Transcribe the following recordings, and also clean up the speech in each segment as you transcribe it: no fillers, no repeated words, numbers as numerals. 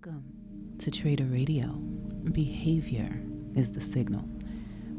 Welcome to Trader Radio. Behavior is the signal.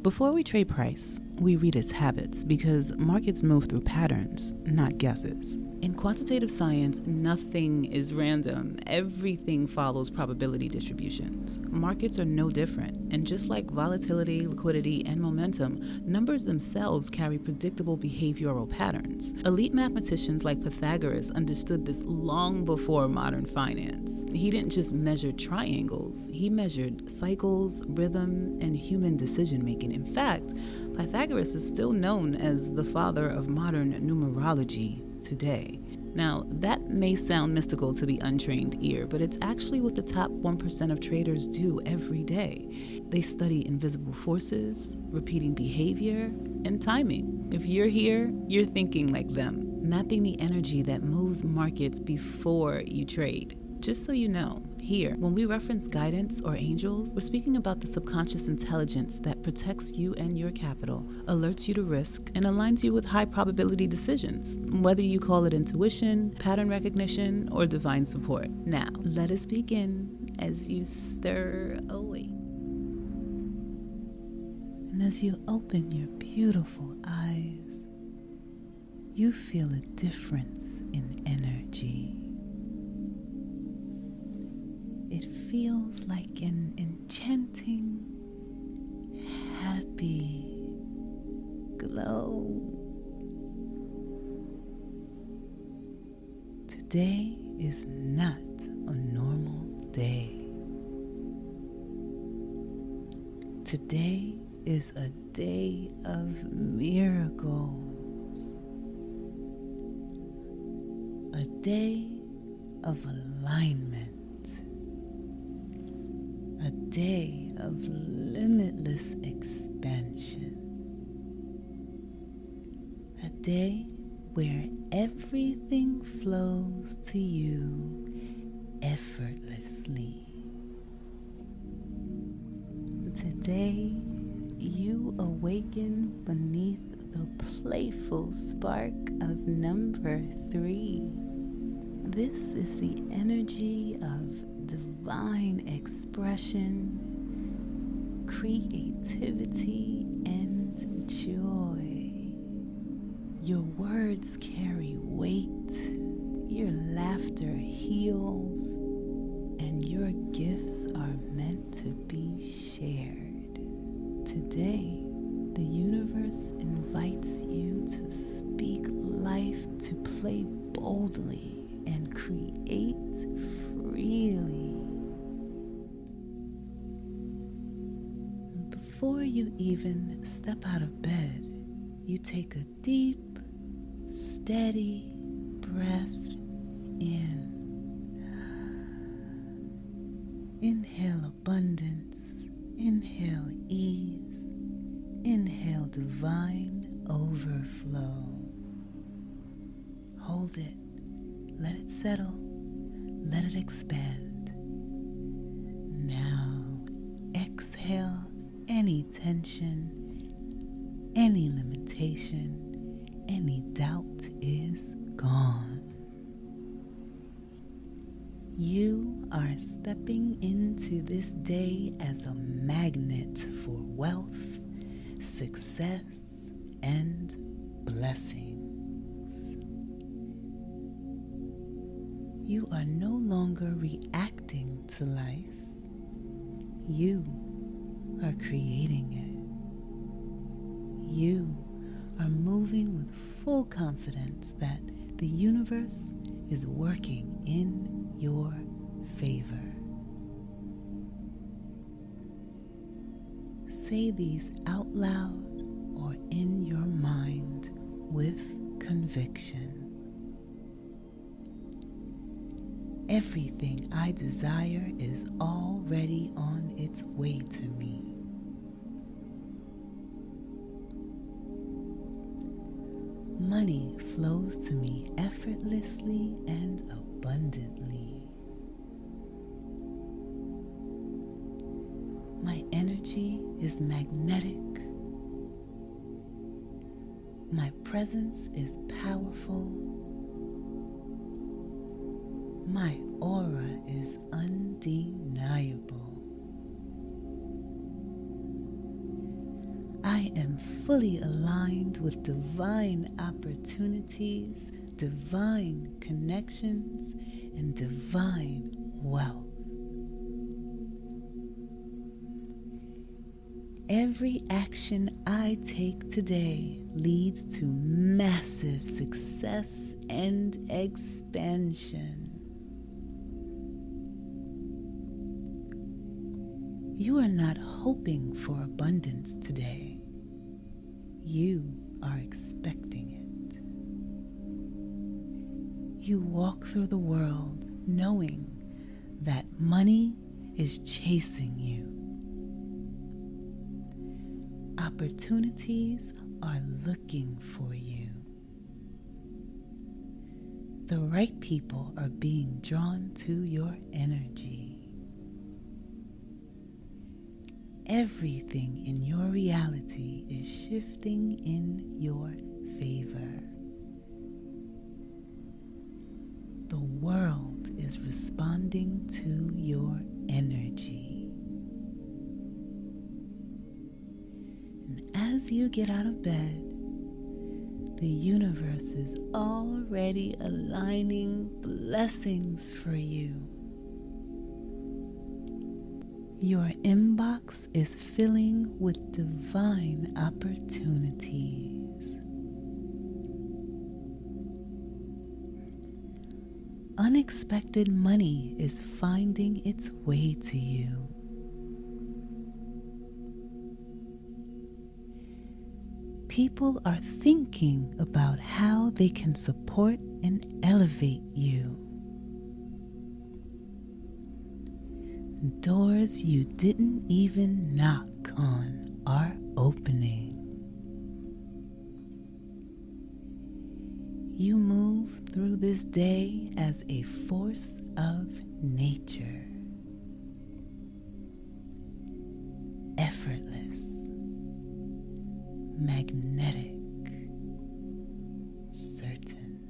Before we trade price, we read its habits because markets move through patterns, not guesses. In quantitative science, nothing is random. Everything follows probability distributions. Markets are no different. And just like volatility, liquidity, and momentum, numbers themselves carry predictable behavioral patterns. Elite mathematicians like Pythagoras understood this long before modern finance. He didn't just measure triangles, he measured cycles, rhythm, and human decision-making. In fact, Pythagoras is still known as the father of modern numerology today. Now, that may sound mystical to the untrained ear, but it's actually what the top 1% of traders do every day. They study invisible forces, repeating behavior, and timing. If you're here, you're thinking like them, mapping the energy that moves markets before you trade. Just so you know, here, when we reference guidance or angels, we're speaking about the subconscious intelligence that protects you and your capital, alerts you to risk, and aligns you with high probability decisions, whether you call it intuition, pattern recognition, or divine support. Now, let us begin as you stir awake. And as you open your beautiful eyes, you feel a difference in energy. It feels like an enchanting, happy glow. Today is not a normal day. Today is a day of miracles. A day of alignment. A day of limitless expansion. A day where everything flows to you effortlessly. Today, you awaken beneath the playful spark of number 3. This is the energy of divine expression, creativity, and joy. Your words carry weight, your laughter heals, and your gifts are meant to be shared. Today, the universe invites you to speak life, to play boldly, and create freely. Before you even step out of bed, you take a deep, steady breath in. Inhale abundance, inhale ease, inhale divine overflow. Hold it. Let it settle. Let it expand. Now, exhale any tension, any limitation, any doubt is gone. You are stepping into this day as a magnet for wealth, success, and blessings. You are no longer reacting to life. You are creating it. You are moving with full confidence that the universe is working in your favor. Say these out loud or in your mind with conviction. Everything I desire is already on its way to me. Money flows to me effortlessly and abundantly. My energy is magnetic. My presence is powerful. My aura is undeniable. undeniable. I am fully aligned with divine opportunities, divine connections, and divine wealth. Every action I take today leads to massive success and expansion. You are not hoping for abundance today. You are expecting it. You walk through the world knowing that money is chasing you. Opportunities are looking for you. The right people are being drawn to your energy. Everything in your reality is shifting in your favor. The world is responding to your energy. And as you get out of bed, the universe is already aligning blessings for you. Your inbox is filling with divine opportunities. Unexpected money is finding its way to you. People are thinking about how they can support and elevate you. Doors you didn't even knock on are opening. You move through this day as a force of nature. Effortless, magnetic, certain.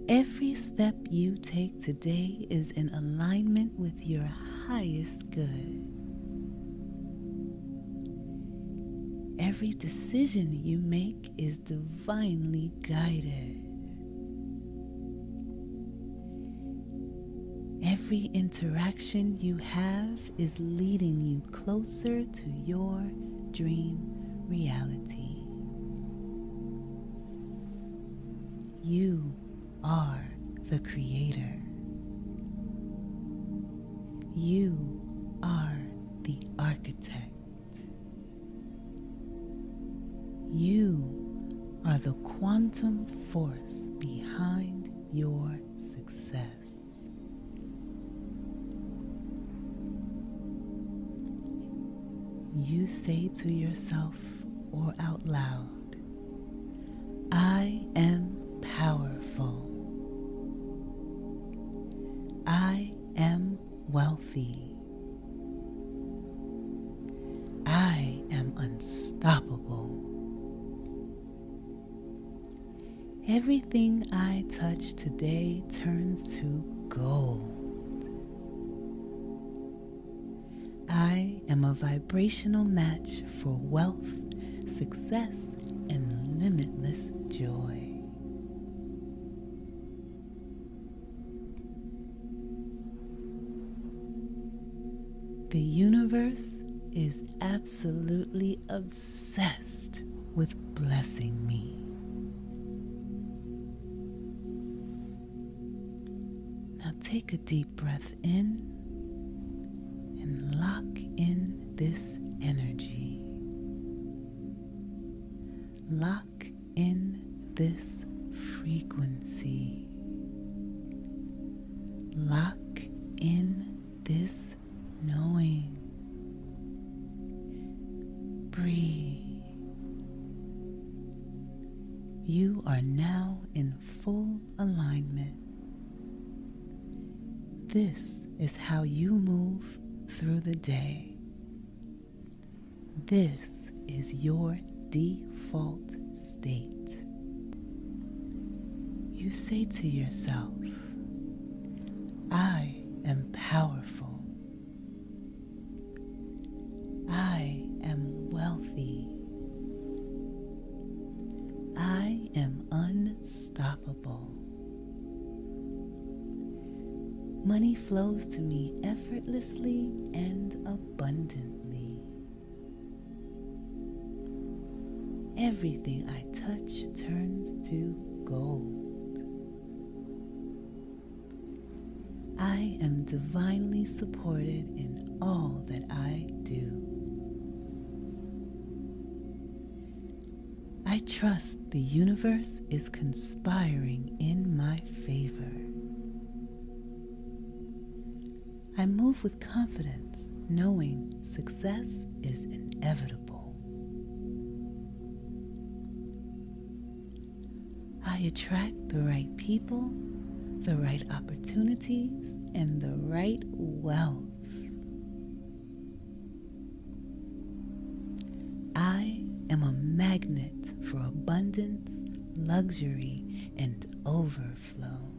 Every step you take today is in alignment with your highest good. Every decision you make is divinely guided. Every interaction you have is leading you closer to your dream reality. You are the creator. You are the architect. You are the quantum force behind your success. You say to yourself or out loud, I am powerful. I am wealthy. I am unstoppable. Everything I touch today turns to gold. I am a vibrational match for wealth, success, and limitless joy. The universe is absolutely obsessed with blessing me. Now take a deep breath in and lock in this energy. Lock in this frequency. Lock in this knowing. Breathe. You are now in full alignment. This is how you move through the day. This is your default state. You say to yourself, I am powerful. I am wealthy. I am unstoppable. Money flows to me effortlessly and abundantly. Everything I touch turns to gold. I am divinely supported in all that I do. I trust the universe is conspiring in my favor. I move with confidence, knowing success is inevitable. I attract the right people, the right opportunities, and the right wealth. I am a magnet for abundance, luxury, and overflow.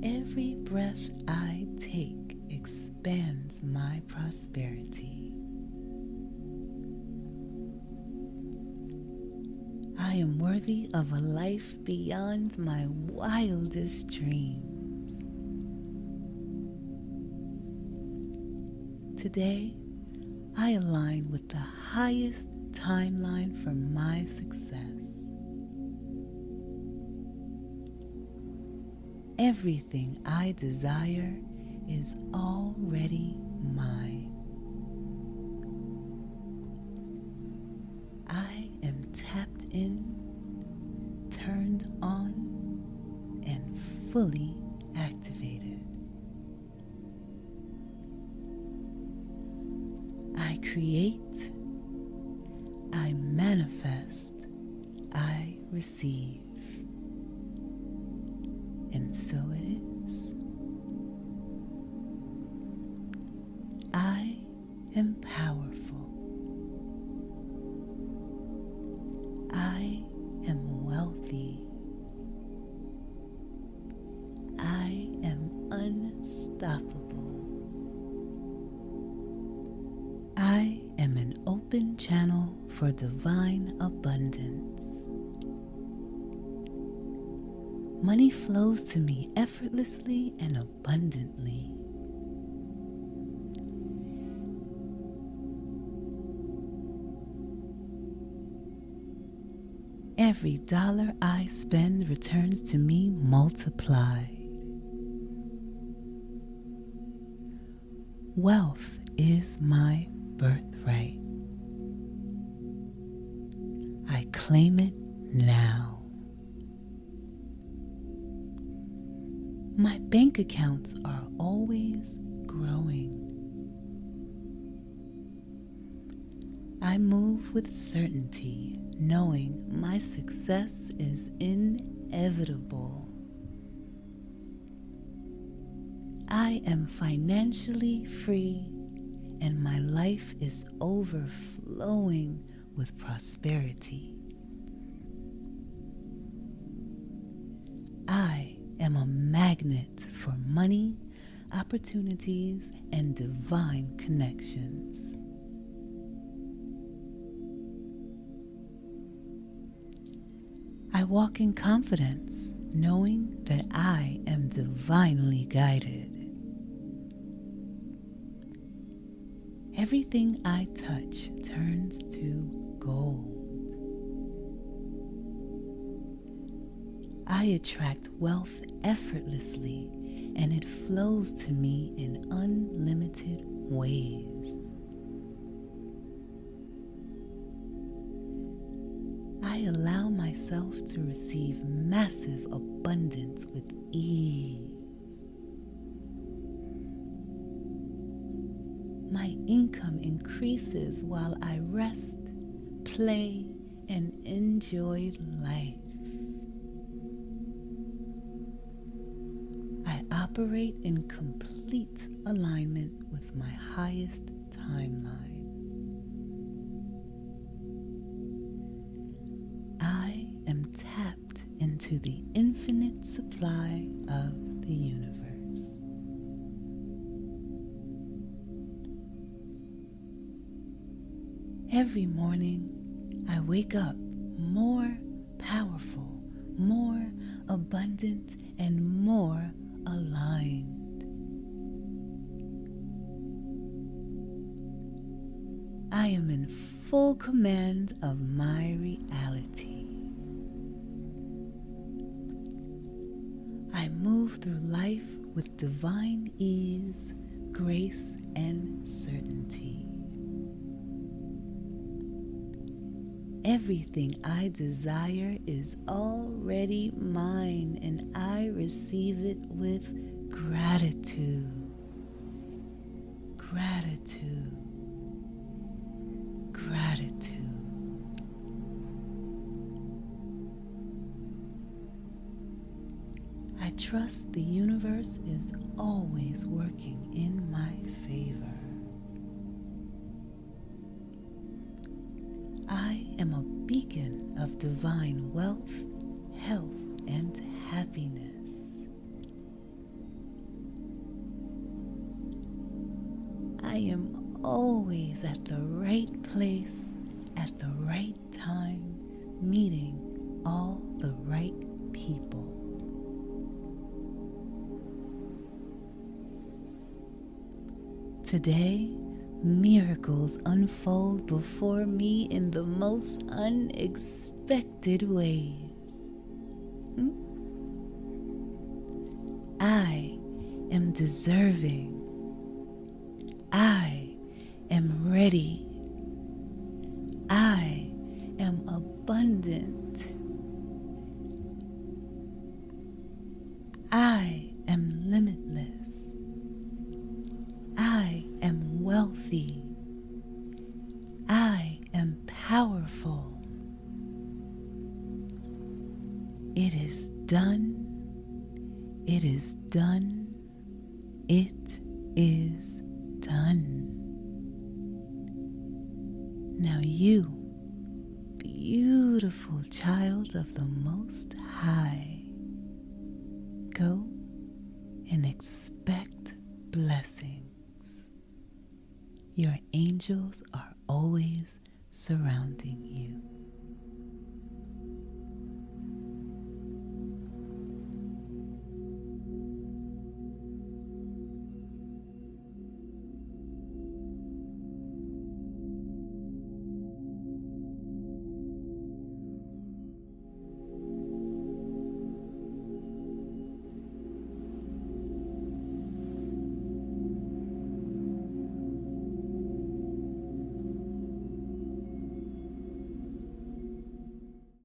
Every breath I take expands my prosperity. I am worthy of a life beyond my wildest dreams. Today, I align with the highest timeline for my success. Everything I desire is already mine. I am tapped in, turned on, and fully activated. I create, I manifest, I receive. And so it is. I am powerful. I am wealthy. I am unstoppable. I am an open channel for divine abundance. Money flows to me effortlessly and abundantly. Every dollar I spend returns to me multiplied. Wealth is my birthright. I claim it now. My bank accounts are always growing. I move with certainty, knowing my success is inevitable. I am financially free, and my life is overflowing with prosperity. I am a magnet for money, opportunities, and divine connections. I walk in confidence, knowing that I am divinely guided. Everything I touch turns to gold. I attract wealth effortlessly, and it flows to me in unlimited ways. I allow myself to receive massive abundance with ease. My income increases while I rest, play, and enjoy life. I operate in complete alignment with my highest timeline. to the infinite supply of the universe. Every morning, I wake up more powerful, more abundant, and more aligned. I am in full command of my reality. I move through life with divine ease, grace, and certainty. Everything I desire is already mine, and I receive it with gratitude. Gratitude. Gratitude. I trust the universe is always working in my favor. I am a beacon of divine wealth, health, and happiness. I am always at the right place at the right time, meeting all the right people. Today, miracles unfold before me in the most unexpected ways. I am deserving. I am ready. I am abundant. I am limitless. I am wealthy. I am powerful. It is done. It is done. It is done. Now you, beautiful child of the Most High,